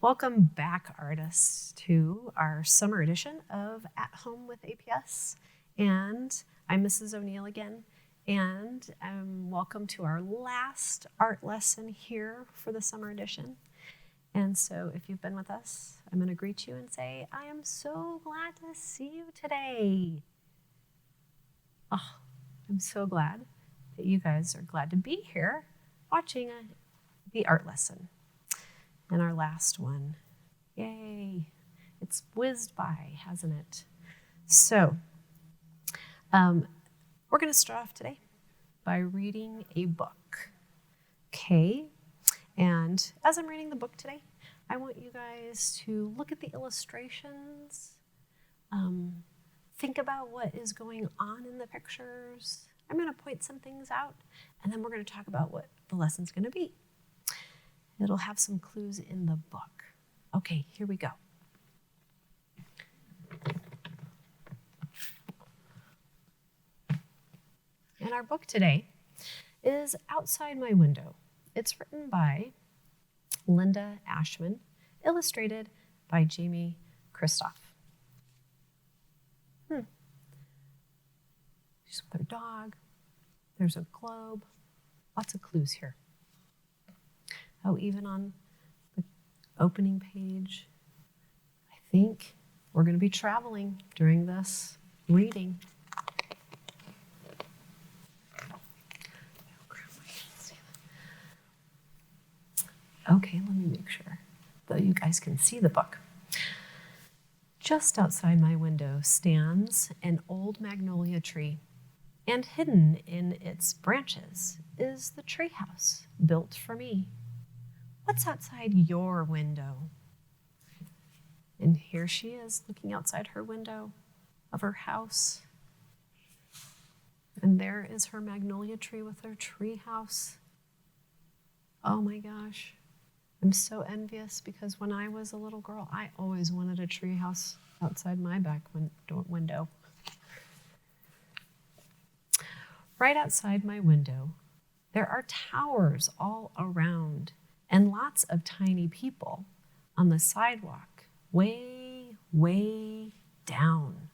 Welcome back, artists, to our summer edition of At Home with APS. And I'm Mrs. O'Neill again, and welcome to our last art lesson here for the summer edition. And so if you've been with us, I'm going to greet you and say, I am so glad to see you today. Oh, I'm so glad that you guys are glad to be here watching the art lesson. And our last one. Yay. It's whizzed by, hasn't it? So, we're going to start off today by reading a book. Okay? And as I'm reading the book today, I want you guys to look at the illustrations, think about what is going on in the pictures. I'm going to point some things out, and then we're going to talk about what the lesson's going to be. It'll have some clues in the book. Okay, here we go. And our book today is Outside My Window. It's written by Linda Ashman, illustrated by Jamie Kristoff. She's with her dog. There's a globe. Lots of clues here. Oh, even on the opening page, I think we're going to be traveling during this reading. Okay, let me make sure that you guys can see the book. Just outside my window stands an old magnolia tree, and hidden in its branches is the treehouse built for me. What's outside your window? And here she is looking outside her window of her house. And there is her magnolia tree with her tree house. Oh my gosh. I'm so envious because when I was a little girl, I always wanted a tree house outside my back window. Right outside my window, there are towers all around, and lots of tiny people on the sidewalk, way, way down.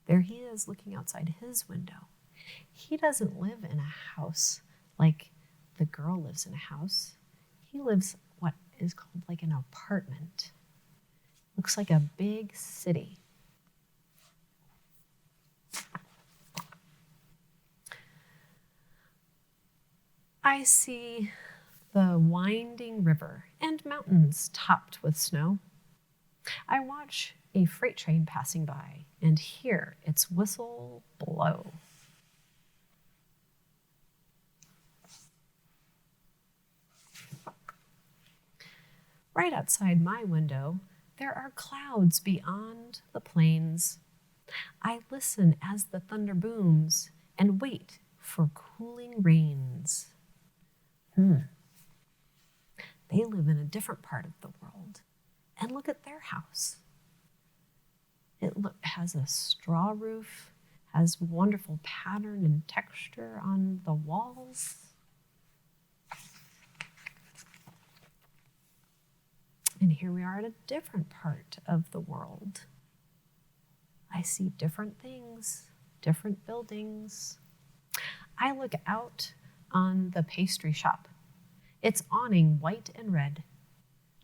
There he is looking outside his window. He doesn't live in a house like the girl lives in a house. He lives what is called like an apartment. Looks like a big city. I see the winding river and mountains topped with snow. I watch a freight train passing by and hear its whistle blow. Right outside my window, there are clouds beyond the plains. I listen as the thunder booms and wait for cooling rains. They live in a different part of the world. And look at their house. It has a straw roof, has wonderful pattern and texture on the walls. And here we are at a different part of the world. I see different things, different buildings. I look out on the pastry shop. Its awning white and red.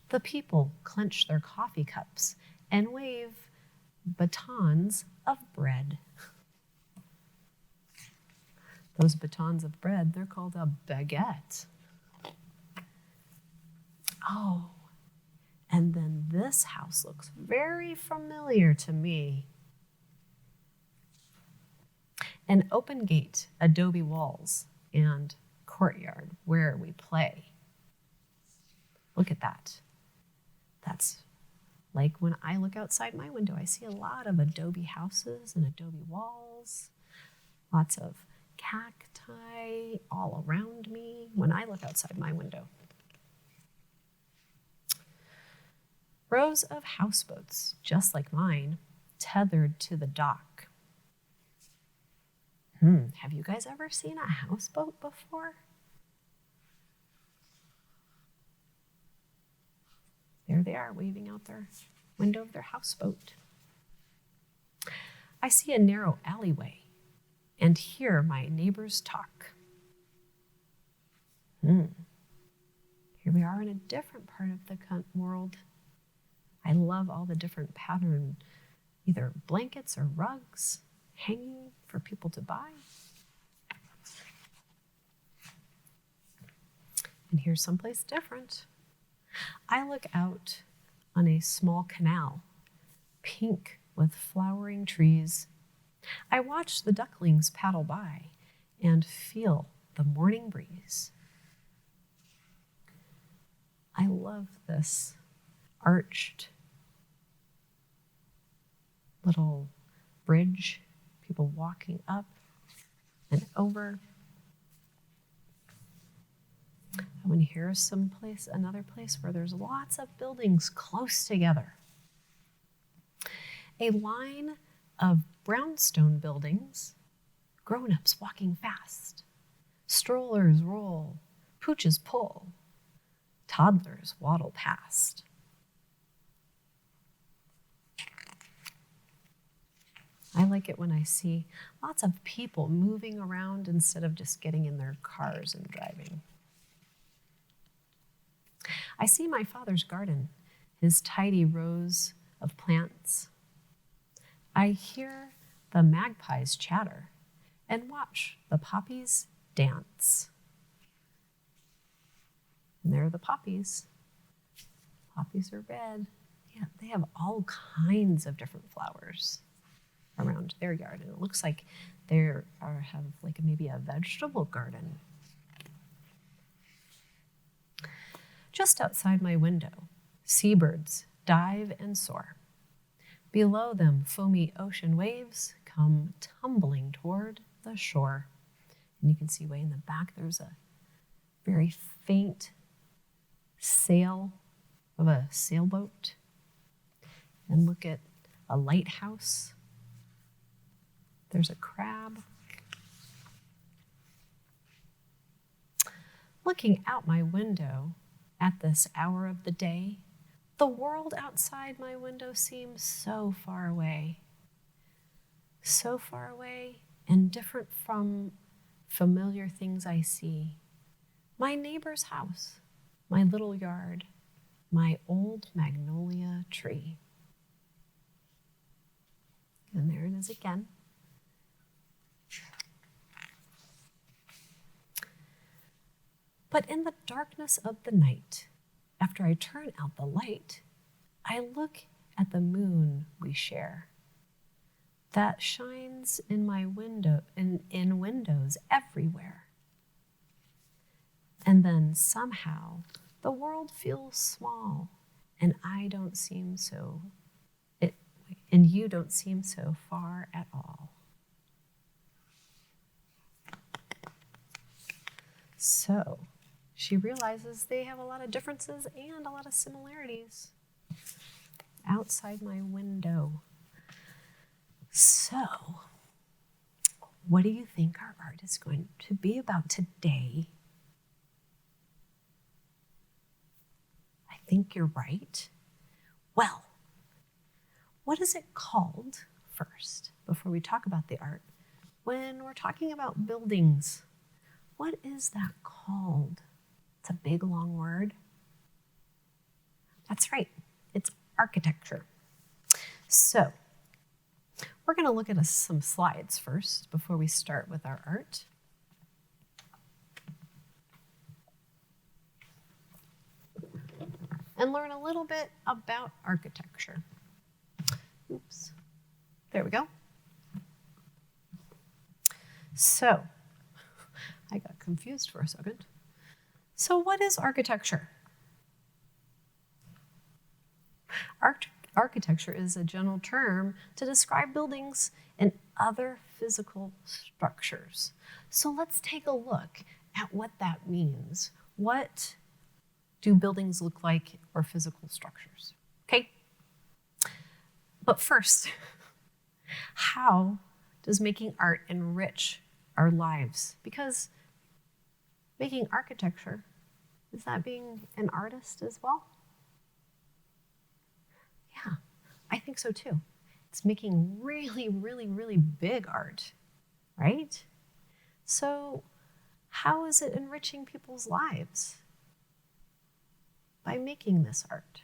The people clench their coffee cups and wave batons of bread. Those batons of bread, they're called a baguette. Oh, and then this house looks very familiar to me. An open gate, adobe walls, and courtyard where we play. Look at that. That's like when I look outside my window, I see a lot of adobe houses and adobe walls, lots of cacti all around me when I look outside my window. Rows of houseboats, just like mine, tethered to the dock. Have you guys ever seen a houseboat before? there they are, waving out their window of their houseboat. I see a narrow alleyway and hear my neighbors talk. Here we are in a different part of the world. I love all the different pattern, either blankets or rugs hanging for people to buy. And here's someplace different. I look out on a small canal, pink with flowering trees. I watch the ducklings paddle by and feel the morning breeze. I love this arched little bridge, people walking up and over. I want to hear another place where there's lots of buildings close together. A line of brownstone buildings, grown-ups walking fast. Strollers roll, pooches pull, toddlers waddle past. I like it when I see lots of people moving around instead of just getting in their cars and driving. I see my father's garden, his tidy rows of plants. I hear the magpies chatter and watch the poppies dance. And there are the poppies. Poppies are red. Yeah, they have all kinds of different flowers around their yard. And it looks like they have like maybe a vegetable garden. Just outside my window, seabirds dive and soar. Below them, foamy ocean waves come tumbling toward the shore. And you can see way in the back, there's a very faint sail of a sailboat. And look at a lighthouse. There's a crab. Looking out my window at this hour of the day, the world outside my window seems so far away and different from familiar things I see. My neighbor's house, my little yard, my old magnolia tree. And there it is again. But in the darkness of the night, after I turn out the light, I look at the moon we share that shines in my window, in windows everywhere. And then somehow the world feels small and you don't seem so far at all. So she realizes they have a lot of differences and a lot of similarities outside my window. So, what do you think our art is going to be about today? I think you're right. Well, what is it called first, before we talk about the art? When we're talking about buildings, what is that called? It's a big, long word. That's right, it's architecture. So, we're going to look at some slides first before we start with our art. And learn a little bit about architecture. Oops, there we go. So, I got confused for a second. So what is architecture? Architecture is a general term to describe buildings and other physical structures. So let's take a look at what that means. What do buildings look like, or physical structures? Okay? But first, how does making art enrich our lives? Because making architecture, is that being an artist as well? Yeah, I think so too. It's making really, really, really big art, right? So how is it enriching people's lives? By making this art.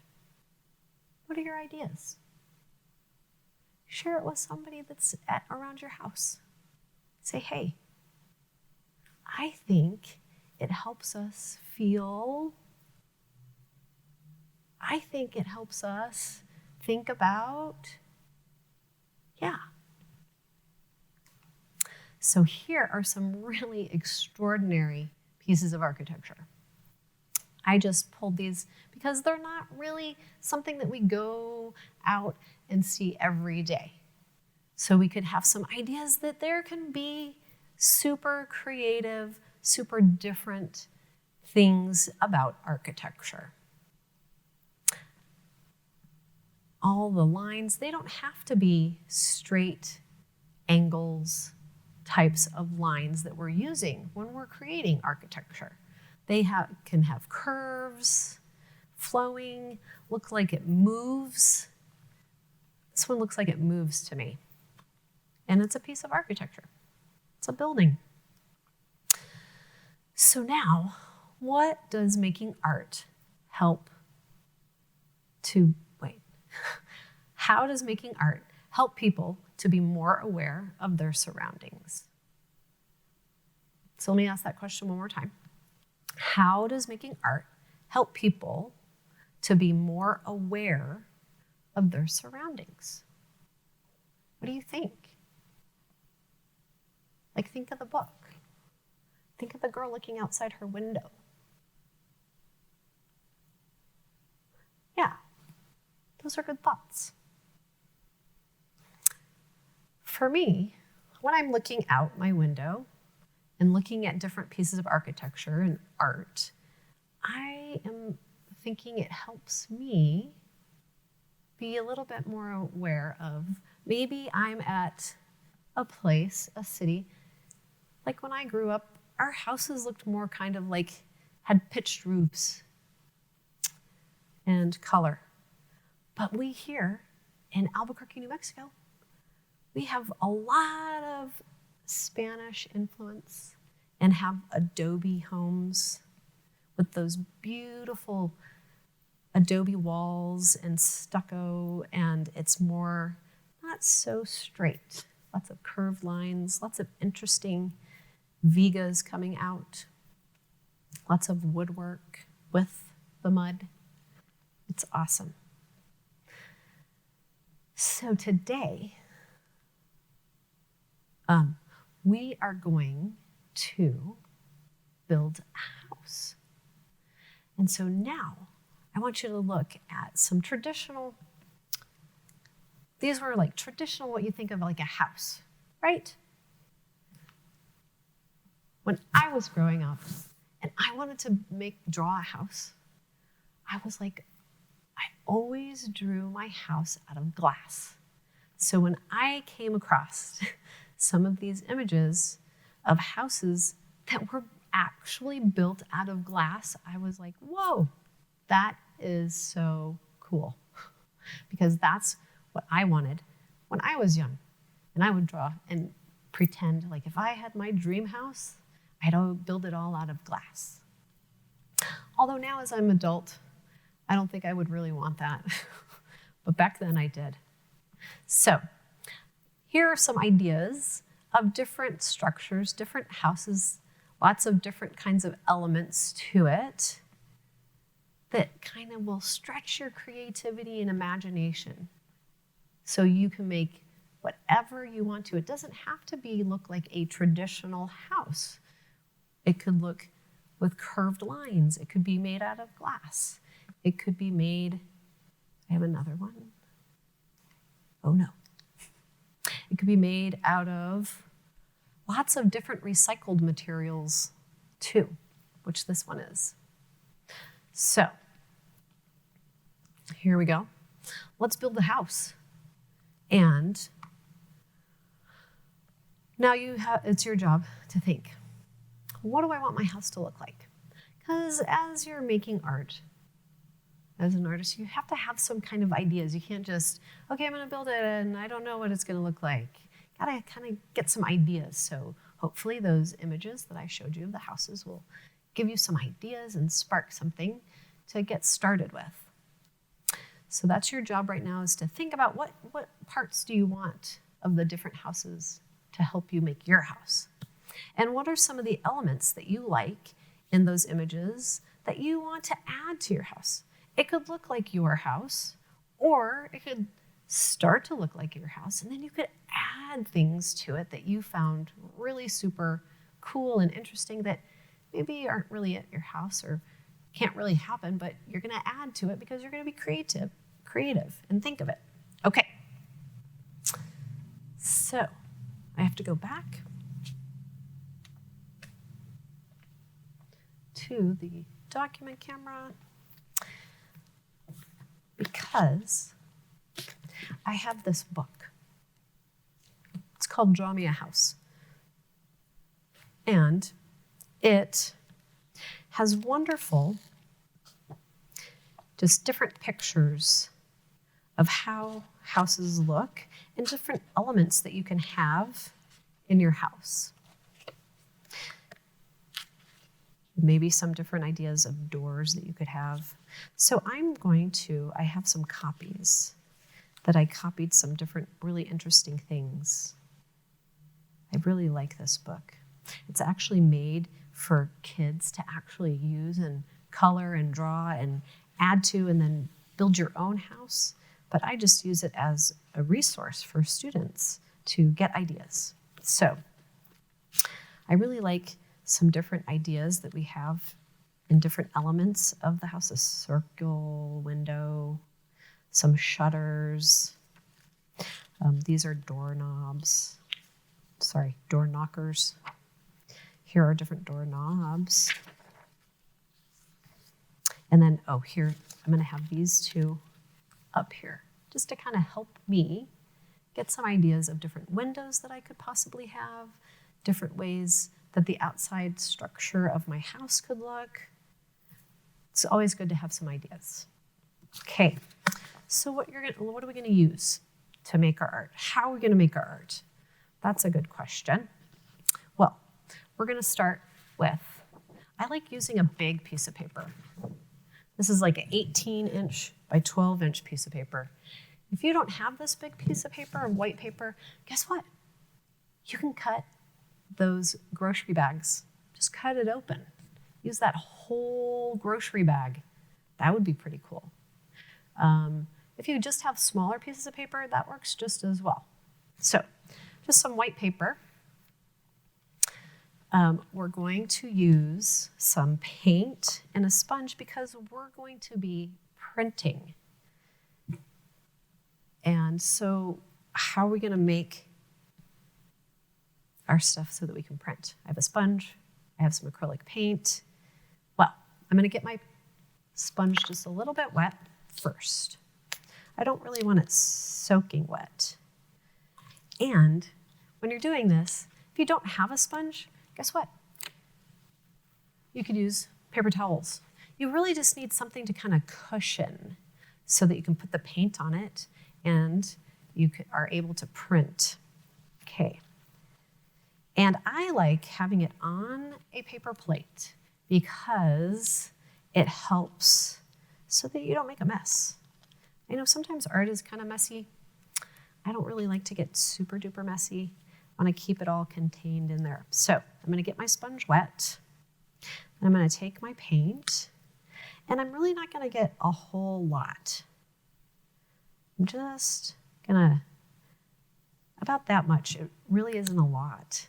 What are your ideas? Share it with somebody that's around your house. Say, hey, I think it helps us feel, I think it helps us think about, yeah. So here are some really extraordinary pieces of architecture. I just pulled these because they're not really something that we go out and see every day. So we could have some ideas that there can be super creative, super different things about architecture. All the lines, they don't have to be straight angles types of lines that we're using when we're creating architecture. They can have curves, flowing, look like it moves. This one looks like it moves to me. And it's a piece of architecture. It's a building. So now, what does making art help to, how does making art help people to be more aware of their surroundings? So let me ask that question one more time. How does making art help people to be more aware of their surroundings? What do you think? Like, think of the book. Think of the girl looking outside her window. Yeah, those are good thoughts. For me, when I'm looking out my window and looking at different pieces of architecture and art, I am thinking it helps me be a little bit more aware of, maybe I'm at a place, a city, like when I grew up, our houses looked more kind of like, had pitched roofs and color. But we here in Albuquerque, New Mexico, we have a lot of Spanish influence and have adobe homes with those beautiful adobe walls and stucco, and it's more not so straight. Lots of curved lines, lots of interesting vigas coming out, lots of woodwork with the mud. It's awesome. So today, we are going to build a house. And so now I want you to look at some traditional, these were like traditional, what you think of like a house, right? When I was growing up and I wanted to draw a house, I was like, I always drew my house out of glass. So when I came across some of these images of houses that were actually built out of glass, I was like, whoa, that is so cool. Because that's what I wanted when I was young. And I would draw and pretend like if I had my dream house, I'd build it all out of glass. Although now as I'm an adult, I don't think I would really want that. But back then I did. So here are some ideas of different structures, different houses, lots of different kinds of elements to it that kind of will stretch your creativity and imagination so you can make whatever you want to. It doesn't have to look like a traditional house. It could look with curved lines. It could be made out of glass. It could be made, I have another one. Oh no. It could be made out of lots of different recycled materials too, which this one is. So, here we go. Let's build a house. And now it's your job to think, what do I want my house to look like? Because as you're making art, as an artist, you have to have some kind of ideas. You can't just, okay, I'm gonna build it and I don't know what it's gonna look like. Gotta kind of get some ideas. So hopefully those images that I showed you of the houses will give you some ideas and spark something to get started with. So that's your job right now, is to think about what parts do you want of the different houses to help you make your house? And what are some of the elements that you like in those images that you want to add to your house? It could look like your house, or it could start to look like your house, and then you could add things to it that you found really super cool and interesting that maybe aren't really at your house or can't really happen, but you're gonna add to it because you're gonna be creative and think of it. Okay, so I have to go back to the document camera because I have this book. It's called Draw Me a House. And it has wonderful, just different pictures of how houses look and different elements that you can have in your house. Maybe some different ideas of doors that you could have. So I have some copies that I copied some different really interesting things. I really like this book. It's actually made for kids to actually use and color and draw and add to and then build your own house. But I just use it as a resource for students to get ideas. So I really like some different ideas that we have in different elements of the house: a circle window, some shutters. These are door knockers. Here are different doorknobs. And then, here, I'm gonna have these two up here, just to kind of help me get some ideas of different windows that I could possibly have, different ways that the outside structure of my house could look. It's always good to have some ideas. Okay, so what are we gonna use to make our art? How are we gonna make our art? That's a good question. Well, we're gonna start with, I like using a big piece of paper. This is like an 18-inch by 12-inch piece of paper. If you don't have this big piece of paper or white paper, guess what? You can cut those grocery bags. Just cut it open. Use that whole grocery bag. That would be pretty cool. If you just have smaller pieces of paper, that works just as well. So, just some white paper. We're going to use some paint and a sponge because we're going to be printing. And so how are we gonna make our stuff so that we can print? I have a sponge, I have some acrylic paint. Well, I'm gonna get my sponge just a little bit wet first. I don't really want it soaking wet. And when you're doing this, if you don't have a sponge, guess what? You could use paper towels. You really just need something to kind of cushion so that you can put the paint on it and you are able to print. Okay. And I like having it on a paper plate because it helps so that you don't make a mess. I know sometimes art is kind of messy. I don't really like to get super duper messy. I want to keep it all contained in there. So I'm going to get my sponge wet. And I'm going to take my paint. And I'm really not going to get a whole lot. I'm just going to, about that much. It really isn't a lot.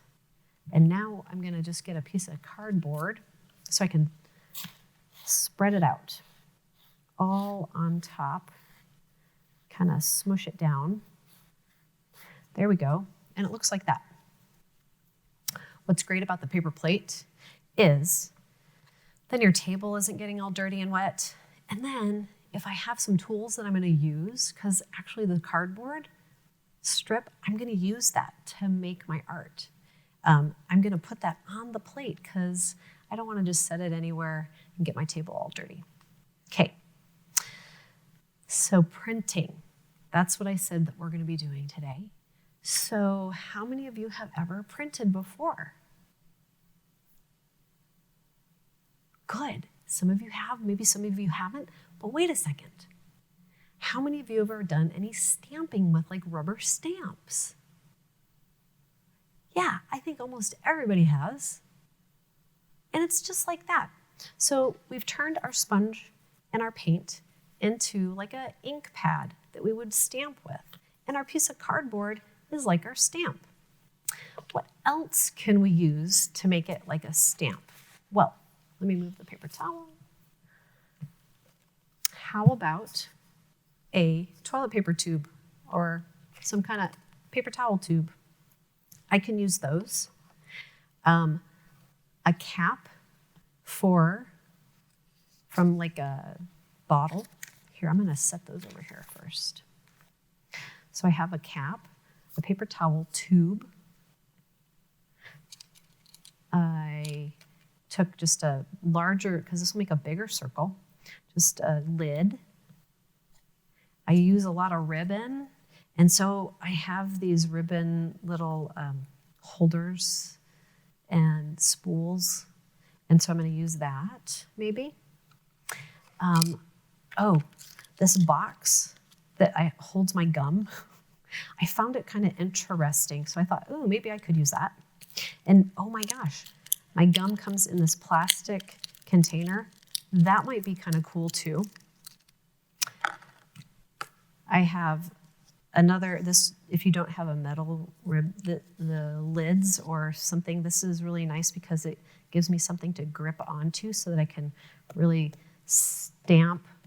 And now I'm going to just get a piece of cardboard so I can spread it out all on top. Kind of smush it down. There we go. And it looks like that. What's great about the paper plate is then your table isn't getting all dirty and wet. And then if I have some tools that I'm gonna use, because actually the cardboard strip, I'm gonna use that to make my art. I'm gonna put that on the plate because I don't wanna just set it anywhere and get my table all dirty. Okay, So printing, that's what I said that we're going to be doing today. So how many of you have ever printed before? Good. Some of you have, maybe some of you haven't, but wait a second. How many of you have ever done any stamping with like rubber stamps? Yeah, I think almost everybody has. And it's just like that. So we've turned our sponge and our paint into like an ink pad that we would stamp with. And our piece of cardboard is like our stamp. What else can we use to make it like a stamp? Well, let me move the paper towel. How about a toilet paper tube or some kind of paper towel tube? I can use those. A cap from like a bottle. Here, I'm gonna set those over here first. So I have a cap, a paper towel tube. I took just a larger, because this will make a bigger circle, just a lid. I use a lot of ribbon, and so I have these ribbon little holders and spools, and so I'm going to use that, maybe. This box that holds my gum, I found it kind of interesting, so I thought, oh, maybe I could use that. And oh my gosh, my gum comes in this plastic container. That might be kind of cool too. I have another, if you don't have a metal the lids or something, this is really nice because it gives me something to grip onto so that I can really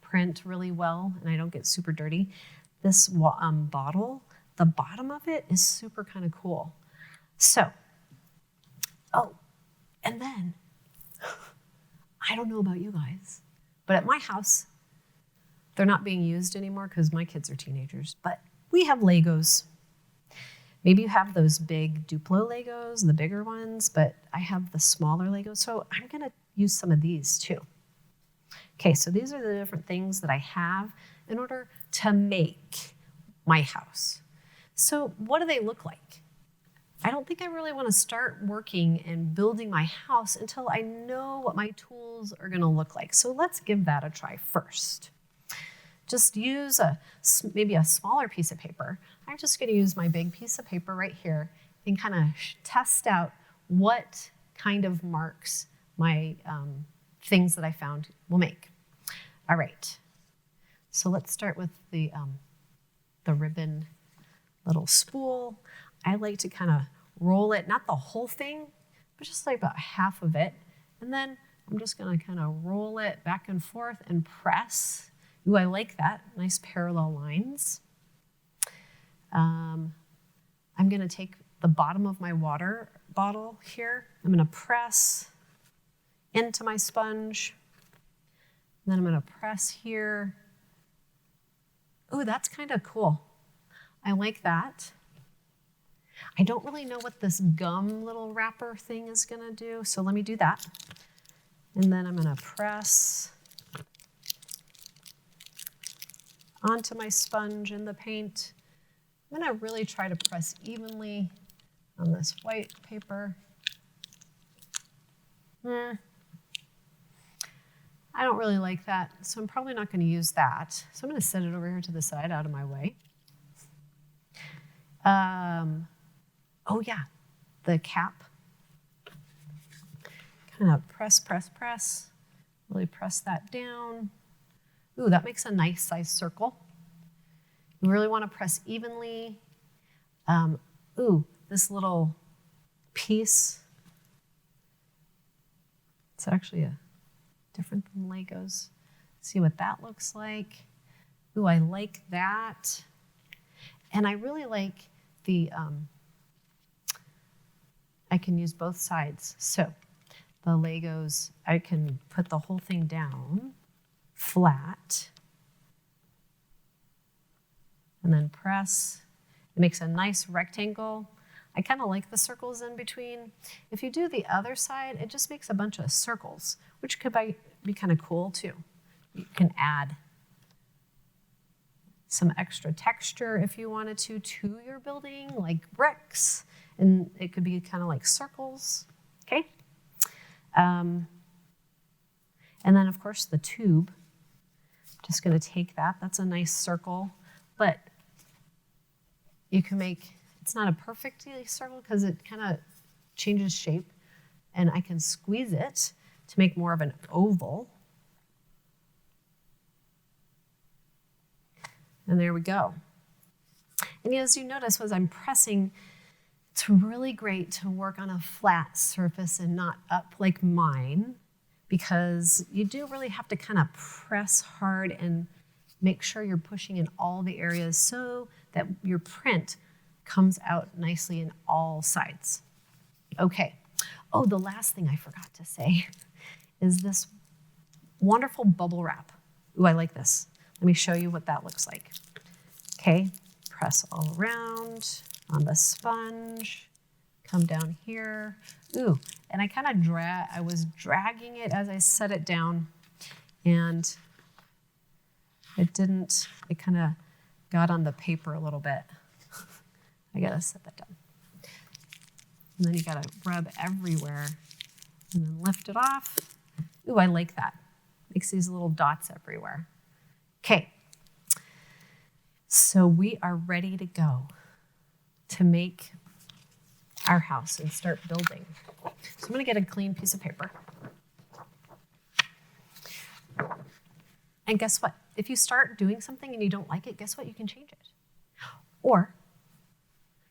print really well and I don't get super dirty. This bottle, the bottom of it is super kind of cool. So, and then, I don't know about you guys, but at my house, they're not being used anymore because my kids are teenagers, but we have Legos. Maybe you have those big Duplo Legos, the bigger ones, but I have the smaller Legos, so I'm gonna use some of these too. Okay, so these are the different things that I have in order to make my house. So what do they look like? I don't think I really want to start working and building my house until I know what my tools are going to look like. So let's give that a try first. Just use maybe a smaller piece of paper. I'm just going to use my big piece of paper right here and kind of test out what kind of marks my things that I found will make. All right, so let's start with the ribbon little spool. I like to kind of roll it, not the whole thing, but just like about half of it. And then I'm just gonna kind of roll it back and forth and press. Ooh, I like that, nice parallel lines. I'm gonna take the bottom of my water bottle here. I'm gonna press into my sponge. And then I'm gonna press here. Ooh, that's kind of cool. I like that. I don't really know what this gum little wrapper thing is gonna do, so let me do that. And then I'm gonna press onto my sponge in the paint. I'm gonna really try to press evenly on this white paper. I don't really like that, so I'm probably not gonna use that. So I'm gonna set it over here to the side out of my way. Oh yeah, the cap. Kind of press, really press that down. Ooh, that makes a nice size circle. You really wanna press evenly. Ooh, this little piece. It's actually different than Legos. See what that looks like. Ooh, I like that. And I really like the, I can use both sides. So the Legos, I can put the whole thing down flat and then press. It makes a nice rectangle. I kind of like the circles in between. If you do the other side, it just makes a bunch of circles, which could be kind of cool too. You can add some extra texture if you wanted to your building, like bricks, and it could be kind of like circles, okay? And then of course the tube, just gonna take that, that's a nice circle, but you can make, it's not a perfect circle because it kind of changes shape, and I can squeeze it to make more of an oval. And there we go. And as you notice, as I'm pressing, it's really great to work on a flat surface and not up like mine, because you do really have to kind of press hard and make sure you're pushing in all the areas so that your print comes out nicely in all sides. Okay. Oh, the last thing I forgot to say is this wonderful bubble wrap. Ooh, I like this. Let me show you what that looks like. Okay, press all around on the sponge, come down here. Ooh, and I kind of I was dragging it as I set it down, and it kind of got on the paper a little bit. I gotta set that down. And then you gotta rub everywhere and then lift it off. Ooh, I like that. Makes these little dots everywhere. Okay, so we are ready to go to make our house and start building. So I'm gonna get a clean piece of paper. And guess what? If you start doing something and you don't like it, guess what? You can change it. Or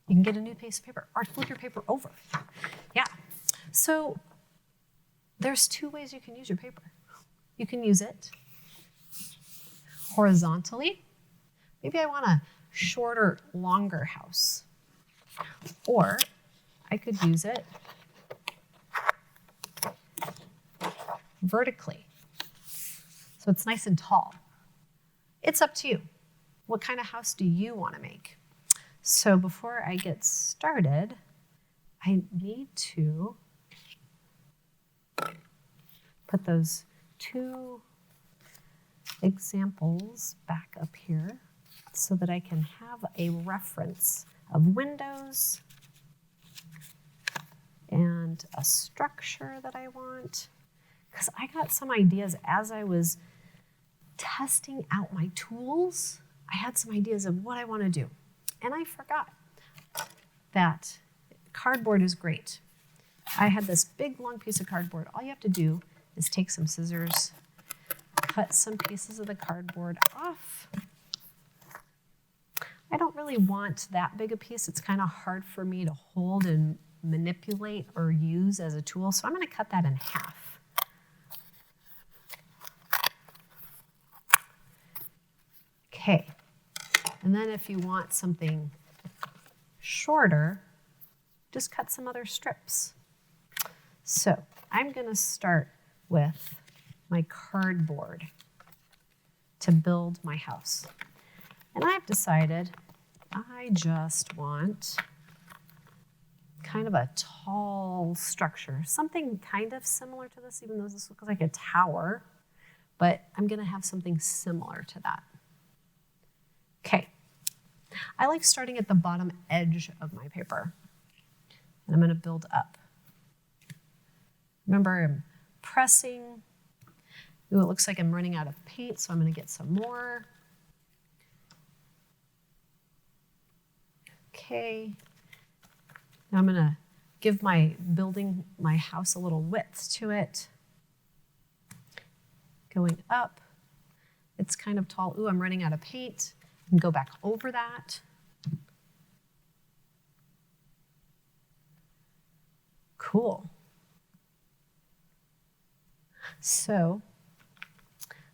you can get a new piece of paper or flip your paper over. Yeah, so there's two ways you can use your paper. You can use it horizontally. Maybe I want a shorter, longer house. Or I could use it vertically. So it's nice and tall. It's up to you. What kind of house do you want to make? So before I get started, I need to put those two examples back up here so that I can have a reference of windows and a structure that I want. Because I got some ideas as I was testing out my tools. I had some ideas of what I want to do. And I forgot that cardboard is great. I had this big long piece of cardboard. All you have to do is take some scissors, cut some pieces of the cardboard off. I don't really want that big a piece. It's kind of hard for me to hold and manipulate or use as a tool, so I'm going to cut that in half. Okay, and then if you want something shorter, just cut some other strips. So I'm going to start with my cardboard to build my house. And I've decided I just want kind of a tall structure, something kind of similar to this, even though this looks like a tower, but I'm going to have something similar to that. Okay, I like starting at the bottom edge of my paper, and I'm going to build up. Remember, I'm pressing. Ooh, it looks like I'm running out of paint, so I'm going to get some more. Okay, now I'm going to give my house a little width to it. Going up, it's kind of tall. Ooh, I'm running out of paint. I can go back over that. Cool. So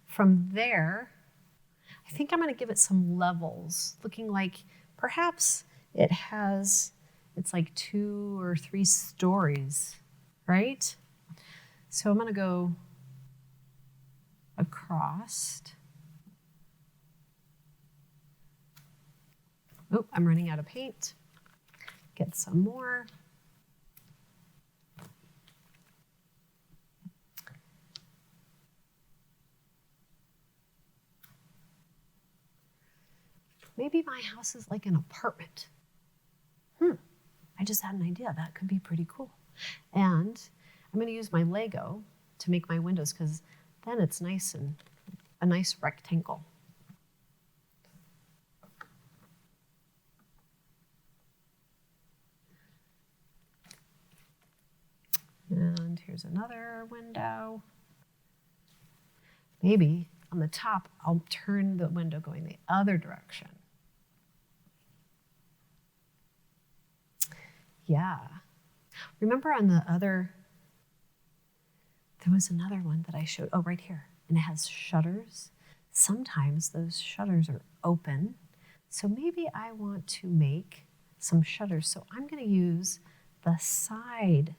from there, I think I'm going to give it some levels, looking like perhaps it's like 2 or 3 stories, right? So I'm going to go across. Oh, I'm running out of paint. Get some more. maybe my house is like an apartment. I just had an idea. That could be pretty cool. And I'm going to use my Lego to make my windows because then it's nice and a nice rectangle. And here's another window. Maybe on the top, I'll turn the window going the other direction. Yeah. Remember on the other, there was another one that I showed, oh, right here, and it has shutters. Sometimes those shutters are open, so maybe I want to make some shutters. So I'm going to use the side,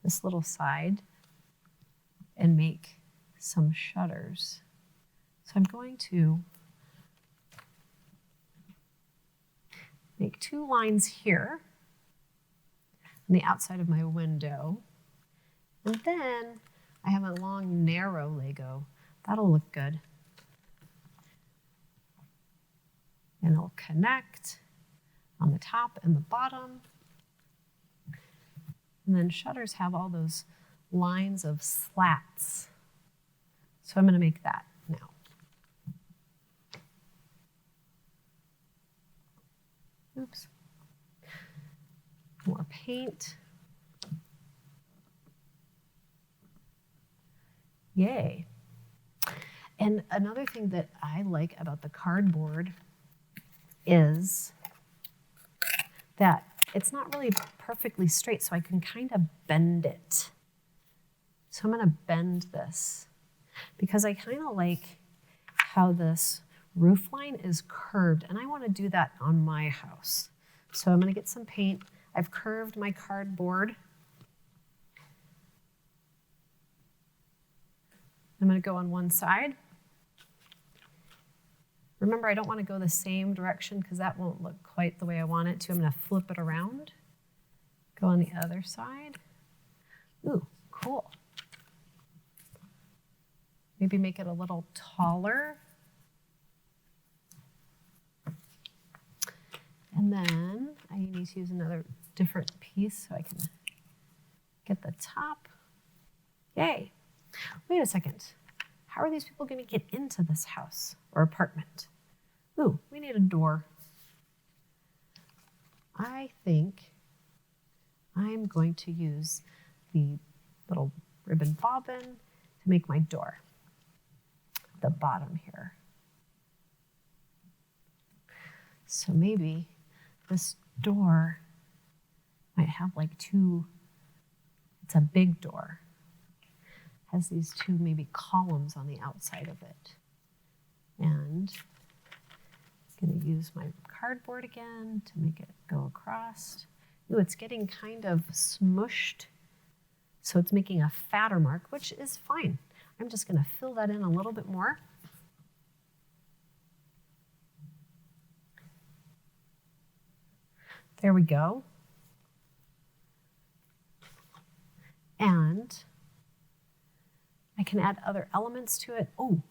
this little side, and make some shutters. So I'm going to make 2 lines here on the outside of my window. And then I have a long, narrow Lego. That'll look good. And it'll connect on the top and the bottom. And then shutters have all those lines of slats. So I'm going to make that now. Oops. More paint. Yay. And another thing that I like about the cardboard is that it's not really perfectly straight, so I can kind of bend it. So I'm going to bend this because I kind of like how this roof line is curved, and I want to do that on my house. So I'm going to get some paint. I've curved my cardboard. I'm going to go on one side. Remember, I don't want to go the same direction because that won't look quite the way I want it to. I'm going to flip it around. Go on the other side. Ooh, cool. Maybe make it a little taller. And then I need to use another different piece so I can get the top. Yay. Wait a second. How are these people going to get into this house or apartment? Ooh, we need a door. I think I'm going to use the little ribbon bobbin to make my door. The bottom here. So maybe this door might have like 2, it's a big door. Has these 2 maybe columns on the outside of it. And I'm going to use my cardboard again to make it go across. Ooh, it's getting kind of smushed. So it's making a fatter mark, which is fine. I'm just going to fill that in a little bit more. There we go. And I can add other elements to it. Oh,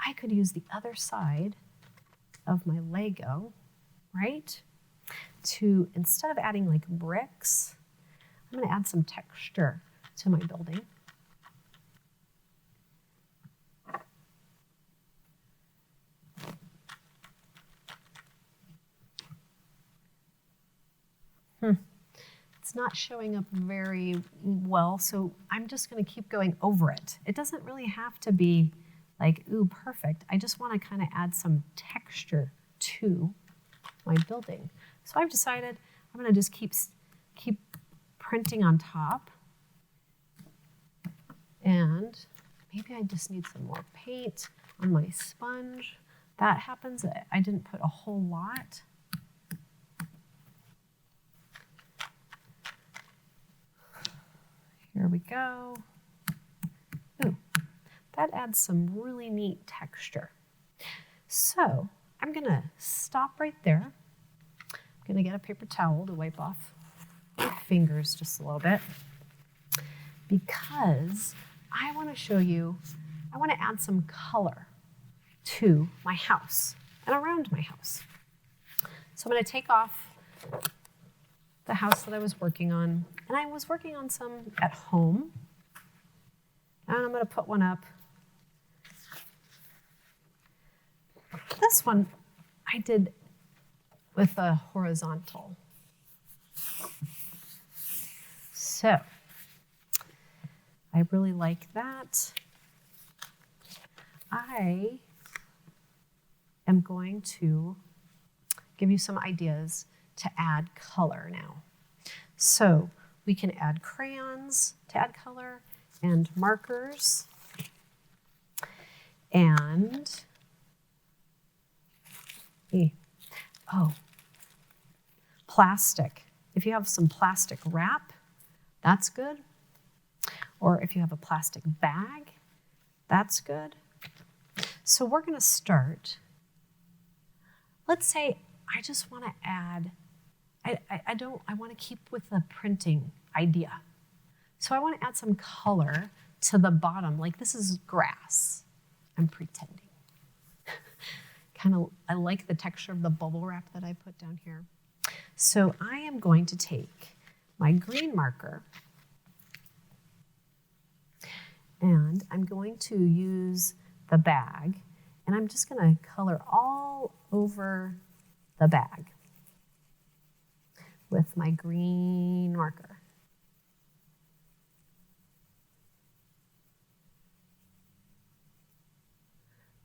I could use the other side of my Lego, right? To, instead of adding like bricks, I'm going to add some texture to my building. It's not showing up very well, so I'm just going to keep going over it. It doesn't really have to be like, ooh, perfect. I just want to kind of add some texture to my building. So I've decided I'm going to just keep printing on top. And maybe I just need some more paint on my sponge. That happens. I didn't put a whole lot. Here we go. Ooh, that adds some really neat texture. So I'm going to stop right there. I'm going to get a paper towel to wipe off my fingers just a little bit because I want to show you, I want to add some color to my house and around my house. So I'm going to take off the house that I was working on. And I was working on some at home. And I'm going to put one up. This one I did with a horizontal. So I really like that. I am going to give you some ideas to add color now. So we can add crayons to add color and markers and plastic. If you have some plastic wrap, that's good. Or if you have a plastic bag, that's good. So we're going to start. Let's say I just want to add, I want to keep with the printing idea. So I want to add some color to the bottom, like this is grass. I'm pretending. I like the texture of the bubble wrap that I put down here. So I am going to take my green marker and I'm going to use the bag and I'm just going to color all over the bag with my green marker.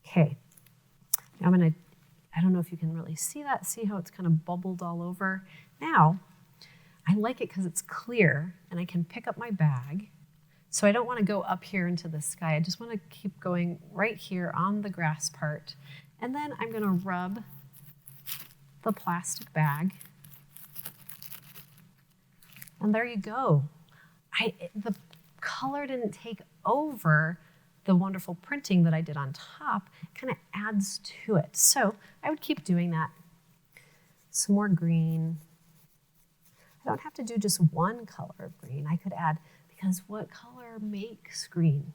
Okay, now I don't know if you can really see that, see how it's kind of bubbled all over. Now, I like it because it's clear and I can pick up my bag. So I don't want to go up here into the sky. I just want to keep going right here on the grass part. And then I'm going to rub the plastic bag. And there you go. The color didn't take over the wonderful printing that I did on top. It kind of adds to it. So I would keep doing that. Some more green. I don't have to do just one color of green. I could add, because what color makes green?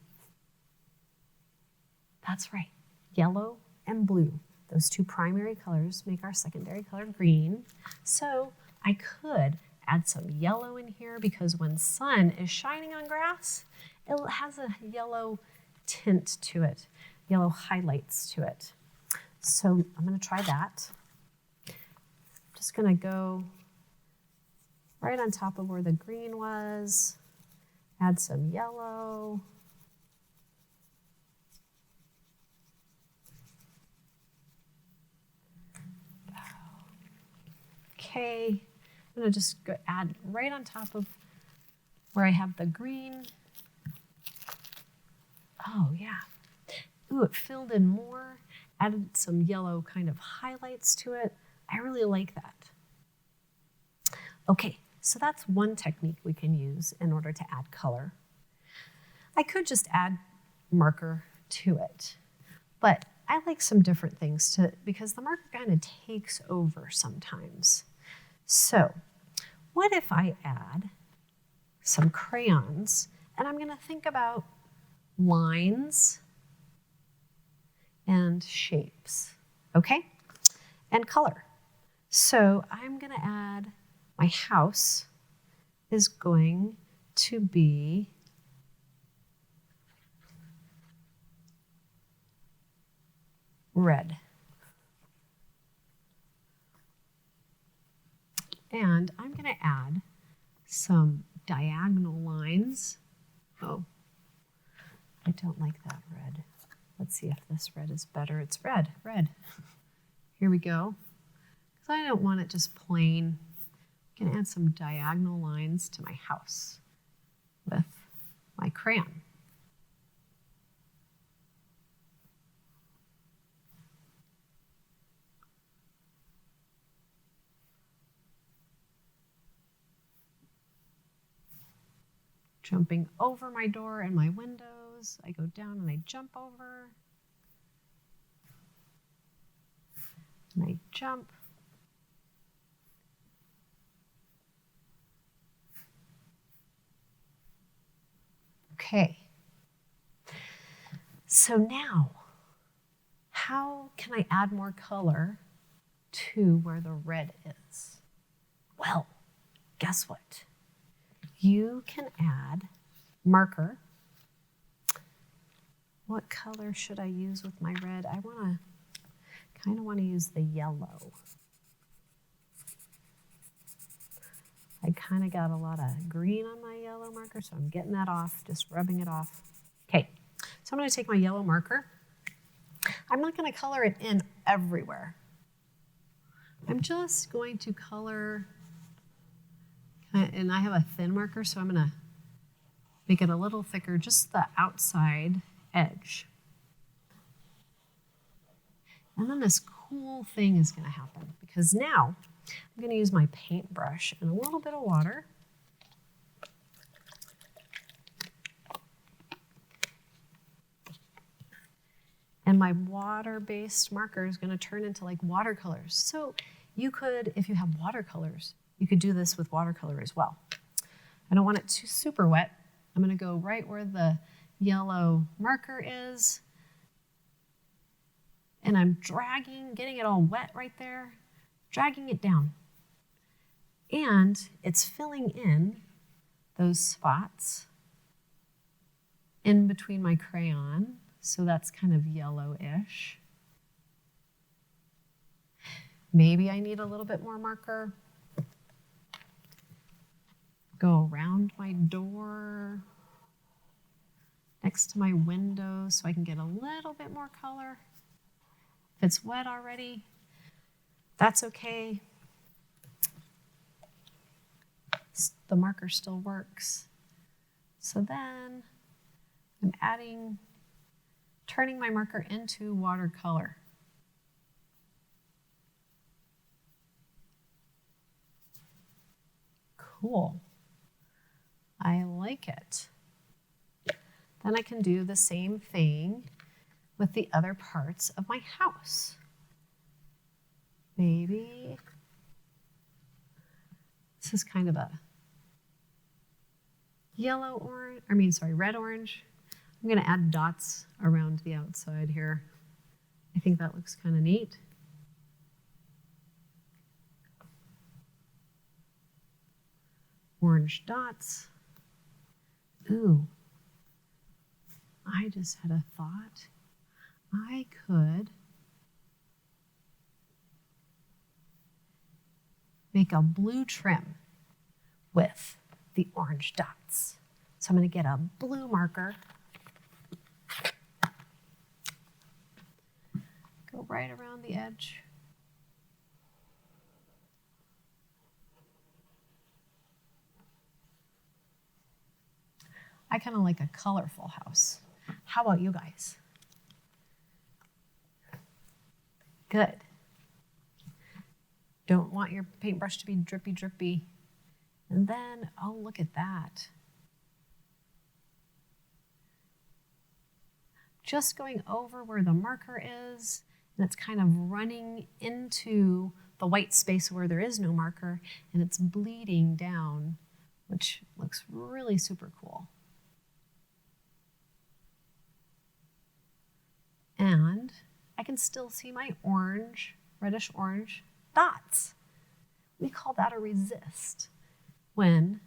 That's right, yellow and blue. Those two primary colors make our secondary color green. So I could add some yellow in here because when sun is shining on grass, it has a yellow tint to it, yellow highlights to it. So I'm going to try that. I'm just going to go right on top of where the green was, add some yellow. Okay, I'm going to just add right on top of where I have the green. Oh, yeah. Ooh, it filled in more, added some yellow kind of highlights to it. I really like that. Okay, so that's one technique we can use in order to add color. I could just add marker to it, but I like some different things because the marker kind of takes over sometimes. So what if I add some crayons and I'm going to think about lines and shapes, okay? And color. So I'm going to add, my house is going to be red. And I'm going to add some diagonal lines. Oh, I don't like that red. Let's see if this red is better. It's red. Here we go. Because I don't want it just plain. I'm going to add some diagonal lines to my house with my crayon. Jumping over my door and my windows. I go down and I jump over. And I jump. Okay. So now, how can I add more color to where the red is. Well, guess what? You can add marker. What color should I use with my red? I kind of want to use the yellow. I kind of got a lot of green on my yellow marker, so I'm getting that off, just rubbing it off. Okay, so I'm going to take my yellow marker. I'm not going to color it in everywhere. I'm just going to color, and I have a thin marker, so I'm going to make it a little thicker, just the outside edge. And then this cool thing is going to happen, because now I'm going to use my paintbrush and a little bit of water. And my water-based marker is going to turn into like watercolors. So you could, if you have watercolors, you could do this with watercolor as well. I don't want it too super wet. I'm going to go right where the yellow marker is. And I'm getting it all wet right there, dragging it down. And it's filling in those spots in between my crayon. So that's kind of yellowish. Maybe I need a little bit more marker. Go around my door, next to my window, so I can get a little bit more color. If it's wet already, that's okay. The marker still works. So then I'm turning my marker into watercolor. Cool. I like it. Then I can do the same thing with the other parts of my house. Maybe this is kind of a red orange. I'm going to add dots around the outside here. I think that looks kind of neat. Orange dots. Ooh, I just had a thought. I could make a blue trim with the orange dots. So I'm going to get a blue marker, go right around the edge. I kind of like a colorful house. How about you guys? Good. Don't want your paintbrush to be drippy, drippy. And then, oh, look at that. Just going over where the marker is, and it's kind of running into the white space where there is no marker, and it's bleeding down, which looks really super cool. And I can still see my orange, reddish orange dots. We call that a resist when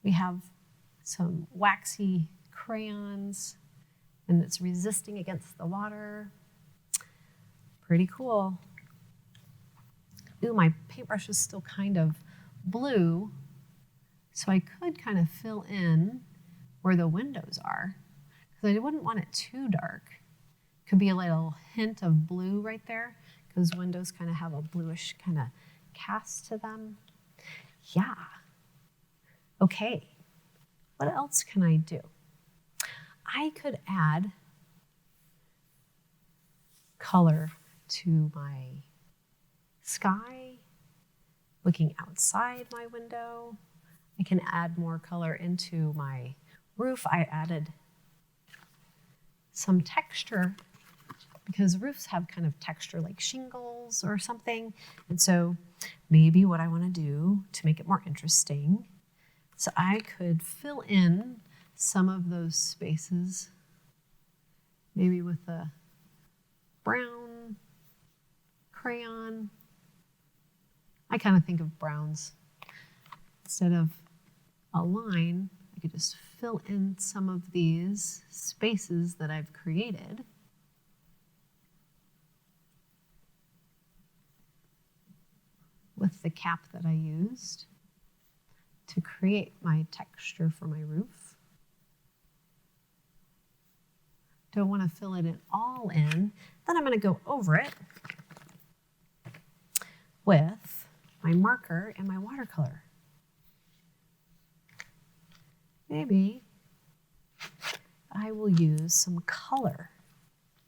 we have some waxy crayons and it's resisting against the water. Pretty cool. Ooh, my paintbrush is still kind of blue, so I could kind of fill in where the windows are, because I wouldn't want it too dark. Could be a little hint of blue right there, because windows kind of have a bluish kind of cast to them. Yeah. Okay, what else can I do? I could add color to my sky, looking outside my window. I can add more color into my roof. I added some texture because roofs have kind of texture like shingles or something. And so maybe what I want to do to make it more interesting, so I could fill in some of those spaces, maybe with a brown crayon. I kind of think of browns. Instead of a line, I could just fill in some of these spaces that I've created. With the cap that I used to create my texture for my roof. Don't want to fill it all in. Then I'm going to go over it with my marker and my watercolor. Maybe I will use some color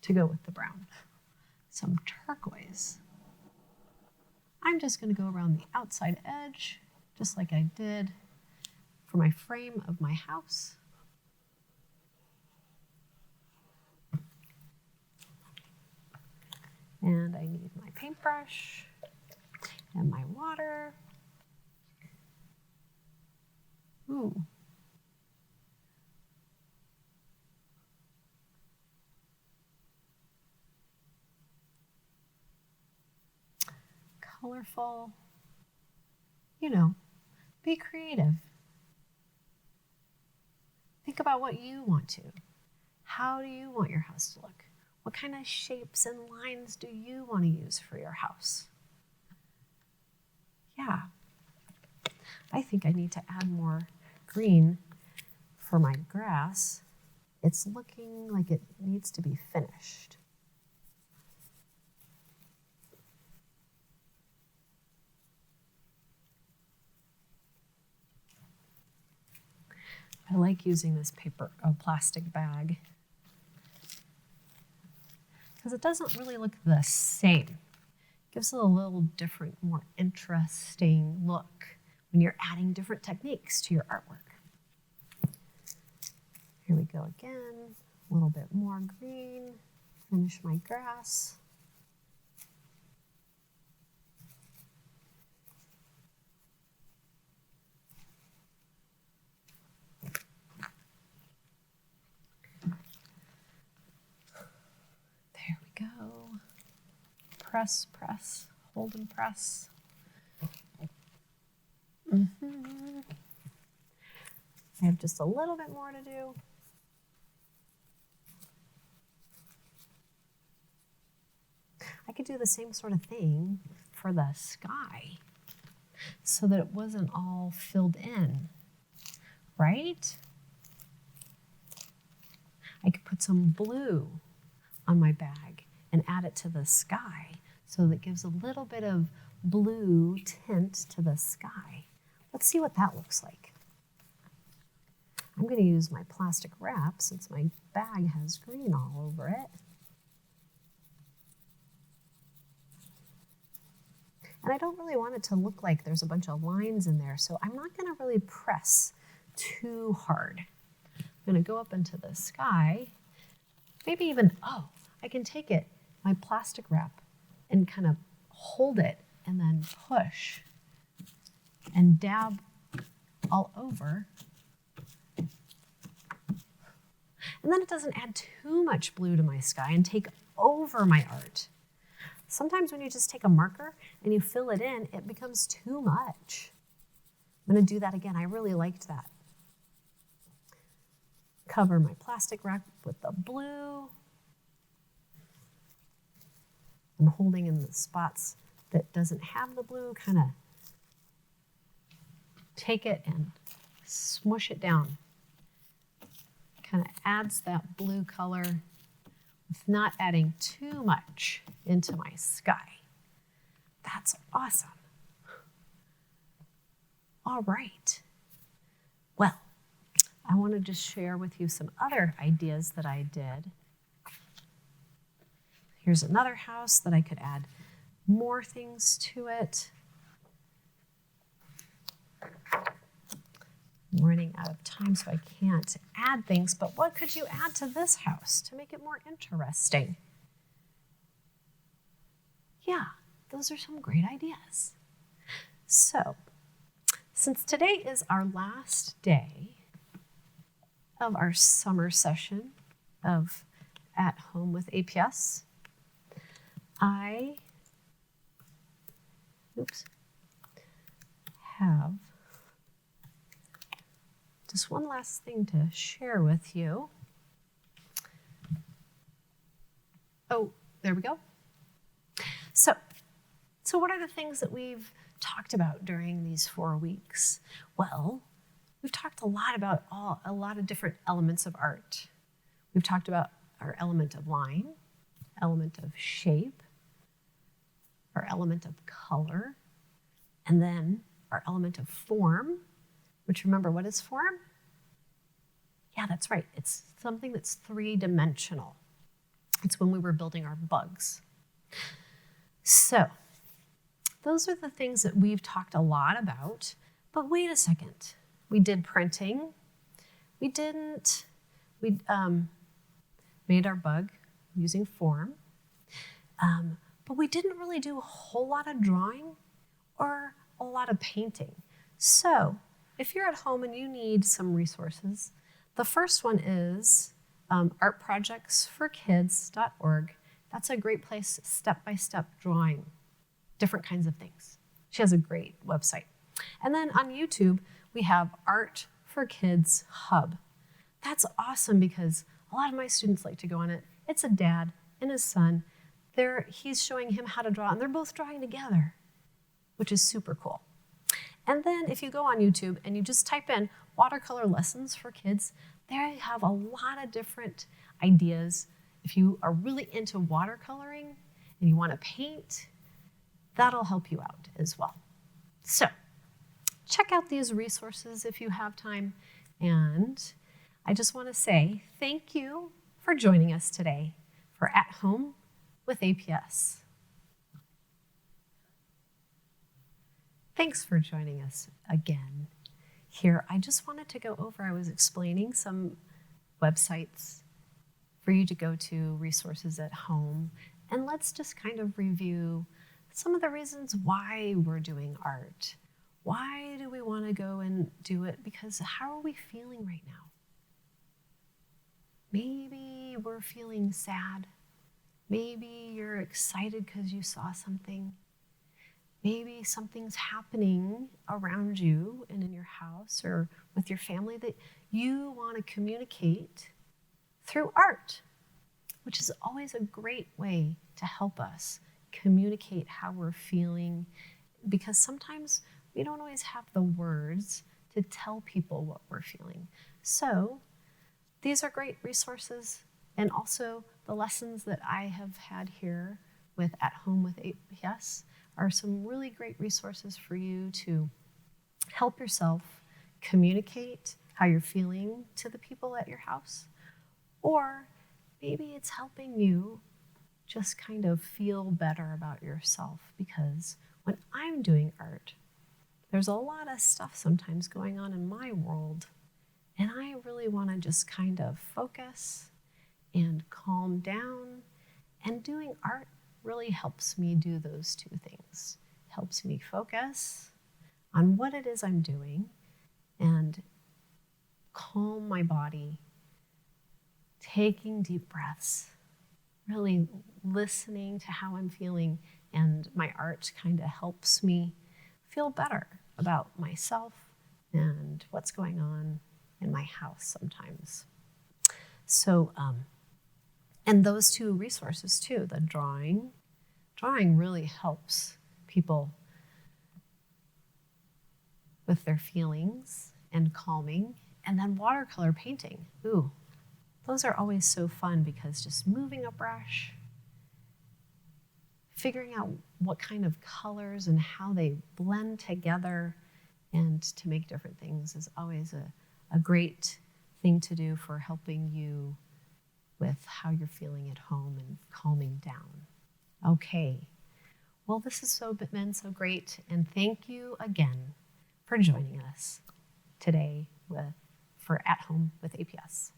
to go with the brown, some turquoise. I'm just going to go around the outside edge, just like I did for my frame of my house. And I need my paintbrush and my water. Ooh. Colorful. You know, be creative. Think about what you want to. How do you want your house to look? What kind of shapes and lines do you want to use for your house? Yeah. I think I need to add more green for my grass. It's looking like it needs to be finished. I like using this plastic bag because it doesn't really look the same. It gives it a little different, more interesting look when you're adding different techniques to your artwork. Here we go again, a little bit more green, finish my grass. There we go. Press, press, hold and press. I have just a little bit more to do. I could do the same sort of thing for the sky so that it wasn't all filled in, right? I could put some blue on my bag and add it to the sky so that it gives a little bit of blue tint to the sky. Let's see what that looks like. I'm going to use my plastic wrap since my bag has green all over it. And I don't really want it to look like there's a bunch of lines in there, so I'm not going to really press too hard. I'm going to go up into the sky. Maybe even, I can take it, my plastic wrap, and kind of hold it and then push and dab all over. And then it doesn't add too much blue to my sky and take over my art. Sometimes when you just take a marker and you fill it in, it becomes too much. I'm going to do that again. I really liked that. Cover my plastic wrap with the blue. I'm holding in the spots that doesn't have the blue, kind of take it and smush it down. Kind of adds that blue color with not adding too much into my sky. That's awesome. All right. Well, I want to just share with you some other ideas that I did. Here's another house that I could add more things to it. I'm running out of time, so I can't add things, but what could you add to this house to make it more interesting? Yeah, those are some great ideas. So, since today is our last day of our summer session of At Home with APS, I oops, have just one last thing to share with you. Oh, there we go. So what are the things that we've talked about during these 4 weeks? Well, we've talked a lot about a lot of different elements of art. We've talked about our element of line, element of shape, our element of color, and then our element of form, which, remember, what is form? Yeah, that's right. It's something that's 3-dimensional. It's when we were building our bugs. So those are the things that we've talked a lot about. But wait a second. We did printing. We made our bug using form. But we didn't really do a whole lot of drawing or a lot of painting. So if you're at home and you need some resources, the first one is artprojectsforkids.org. That's a great place, step-by-step drawing different kinds of things. She has a great website. And then on YouTube, we have Art for Kids Hub. That's awesome because a lot of my students like to go on it. It's a dad and his son. He's showing him how to draw, and they're both drawing together, which is super cool. And then if you go on YouTube and you just type in watercolor lessons for kids, there you have a lot of different ideas. If you are really into watercoloring and you want to paint, that'll help you out as well. So check out these resources if you have time. And I just want to say thank you for joining us today for At Home with APS. Thanks for joining us again. Here, I just wanted to go over, I was explaining some websites for you to go to, resources at home, and let's just kind of review some of the reasons why we're doing art. Why do we want to go and do it? Because how are we feeling right now? Maybe we're feeling sad. Maybe you're excited because you saw something. Maybe something's happening around you and in your house or with your family that you want to communicate through art, which is always a great way to help us communicate how we're feeling, because sometimes we don't always have the words to tell people what we're feeling. So these are great resources, and also the lessons that I have had here with At Home with APS are some really great resources for you to help yourself communicate how you're feeling to the people at your house. Or maybe it's helping you just kind of feel better about yourself, because when I'm doing art, there's a lot of stuff sometimes going on in my world, and I really want to just kind of focus and calm down, and doing art really helps me do those two things. Helps me focus on what it is I'm doing and calm my body, taking deep breaths, really listening to how I'm feeling, and my art kind of helps me feel better about myself and what's going on in my house sometimes. So, and those two resources too, the drawing really helps people with their feelings and calming. And then watercolor painting, ooh, those are always so fun, because just moving a brush, figuring out what kind of colors and how they blend together and to make different things is always a great thing to do for helping you with how you're feeling at home and calming down. Okay, well, this has been so great, and thank you again for joining us today for At Home with APS.